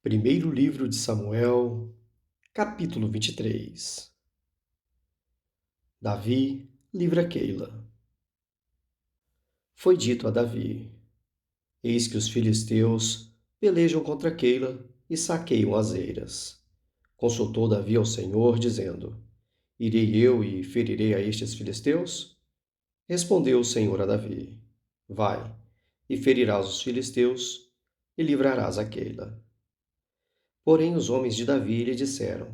Primeiro livro de Samuel, capítulo 23. Davi livra Keila. Foi dito a Davi: Eis que os filisteus pelejam contra Keila e saqueiam as eiras. Consultou Davi ao Senhor, dizendo: Irei eu e ferirei a estes filisteus? Respondeu o Senhor a Davi: Vai, e ferirás os filisteus, e livrarás a Keila. Porém os homens de Davi lhe disseram: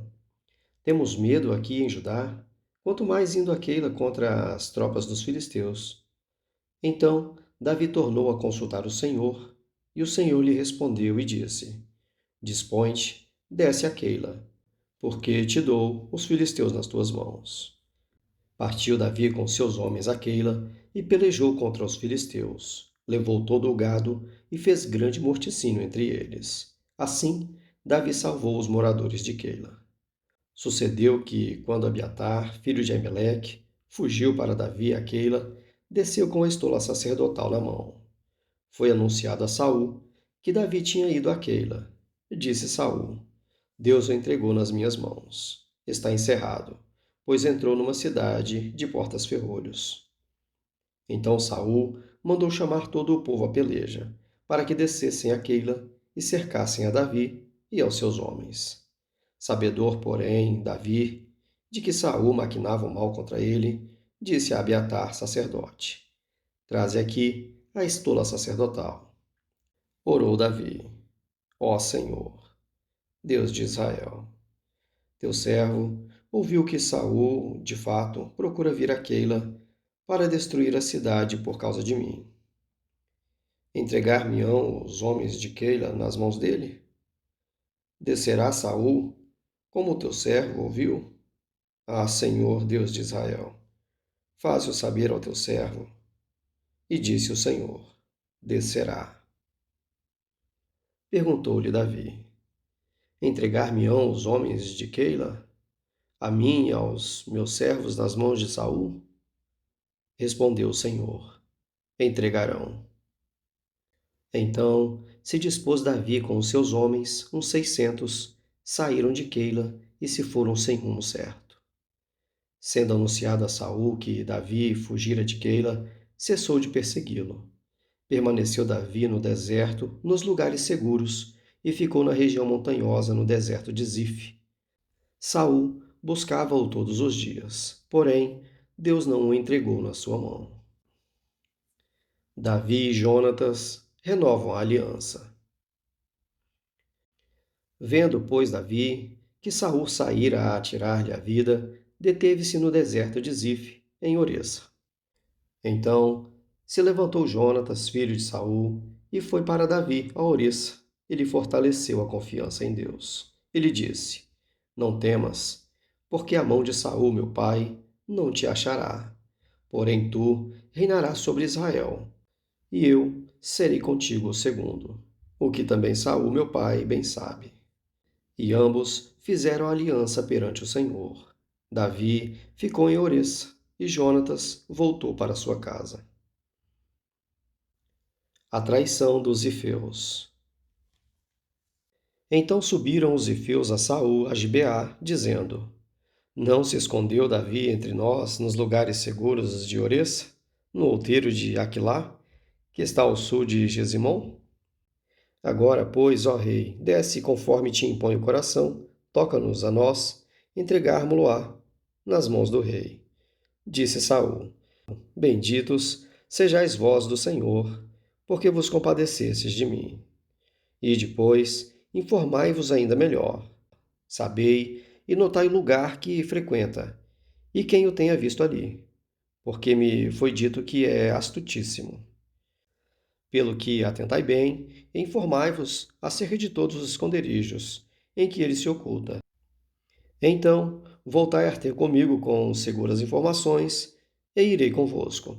Temos medo aqui em Judá, quanto mais indo a Keila contra as tropas dos filisteus. Então Davi tornou a consultar o Senhor, e o Senhor lhe respondeu e disse: Dispõe-te, desce a Keila, porque te dou os filisteus nas tuas mãos. Partiu Davi com seus homens a Keila e pelejou contra os filisteus. Levou todo o gado e fez grande morticínio entre eles. Assim, Davi salvou os moradores de Keila. Sucedeu que, quando Abiatar, filho de Aimeleque, fugiu para Davi a Keila, desceu com a estola sacerdotal na mão. Foi anunciado a Saul que Davi tinha ido a Keila. Disse Saul: Deus o entregou nas minhas mãos. Está encerrado, pois entrou numa cidade de portas ferrolhos. Então Saul mandou chamar todo o povo à peleja, para que descessem a Keila e cercassem a Davi e aos seus homens. Sabedor, porém, Davi, de que Saul maquinava o mal contra ele, disse a Abiatar, sacerdote: Traze aqui a estola sacerdotal. Orou Davi: Ó Senhor, Deus de Israel, teu servo ouviu que Saul, de fato, procura vir a Keila para destruir a cidade por causa de mim. Entregar-me-ão os homens de Keila nas mãos dele? Descerá Saul, como teu servo ouviu? Ah, Senhor, Deus de Israel, faze-o saber ao teu servo. E disse o Senhor: Descerá. Perguntou-lhe Davi: Entregar-me-ão os homens de Keila, a mim e aos meus servos nas mãos de Saul? Respondeu o Senhor: Entregarão. Então se dispôs Davi com os seus homens, uns 600, saíram de Keila e se foram sem rumo certo. Sendo anunciado a Saul que Davi fugira de Keila, cessou de persegui-lo. Permaneceu Davi no deserto, nos lugares seguros, e ficou na região montanhosa no deserto de Zif. Saul buscava-o todos os dias, porém Deus não o entregou na sua mão. Davi e Jonatas renovam a aliança. Vendo, pois, Davi que Saul saíra a tirar-lhe a vida, deteve-se no deserto de Zif, em Oressa. Então se levantou Jonatas, filho de Saul, e foi para Davi a Oressa. Ele fortaleceu a confiança em Deus. Ele disse: Não temas, porque a mão de Saul, meu pai, não te achará. Porém tu reinarás sobre Israel, e eu serei contigo o segundo, o que também Saul, meu pai, bem sabe. E ambos fizeram aliança perante o Senhor. Davi ficou em Oressa, e Jonatas voltou para sua casa. A traição dos Zifeus. Então subiram os Zifeus a Saul a Gibeá, dizendo: Não se escondeu Davi entre nós nos lugares seguros de Oressa, no outeiro de Aquilá, que está ao sul de Gesimom? Agora, pois, ó rei, desce conforme te impõe o coração, toca-nos a nós, entregarmo-lo-á nas mãos do rei. Disse Saul: Benditos sejais vós do Senhor, porque vos compadecestes de mim. E depois, informai-vos ainda melhor. Sabei e notai o lugar que frequenta, e quem o tenha visto ali, porque me foi dito que é astutíssimo. Pelo que atentai bem e informai-vos acerca de todos os esconderijos em que ele se oculta. Então, voltai a ter comigo com seguras informações, e irei convosco.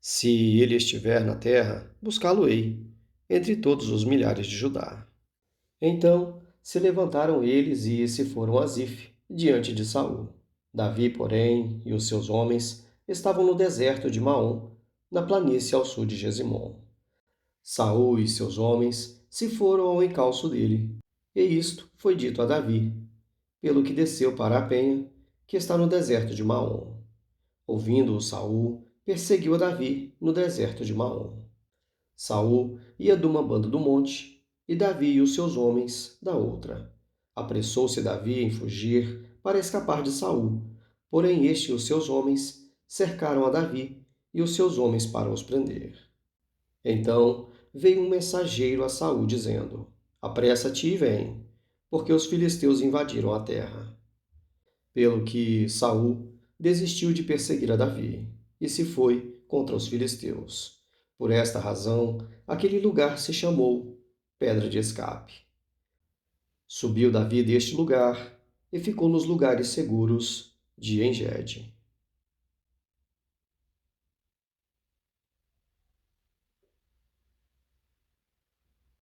Se ele estiver na terra, buscá-lo-ei, entre todos os milhares de Judá. Então se levantaram eles e se foram a Zif, diante de Saul. Davi, porém, e os seus homens estavam no deserto de Maom, na planície ao sul de Gesimom. Saul e seus homens se foram ao encalço dele. E isto foi dito a Davi, pelo que desceu para a penha, que está no deserto de Maom. Ouvindo-o Saul, perseguiu a Davi no deserto de Maom. Saul ia de uma banda do monte, e Davi e os seus homens da outra. Apressou-se Davi em fugir para escapar de Saul, porém este e os seus homens cercaram a Davi e os seus homens para os prender. Então veio um mensageiro a Saul dizendo: Apressa-te e vem, porque os filisteus invadiram a terra. Pelo que Saul desistiu de perseguir a Davi e se foi contra os filisteus. Por esta razão, aquele lugar se chamou Pedra de Escape. Subiu Davi deste lugar e ficou nos lugares seguros de Engede.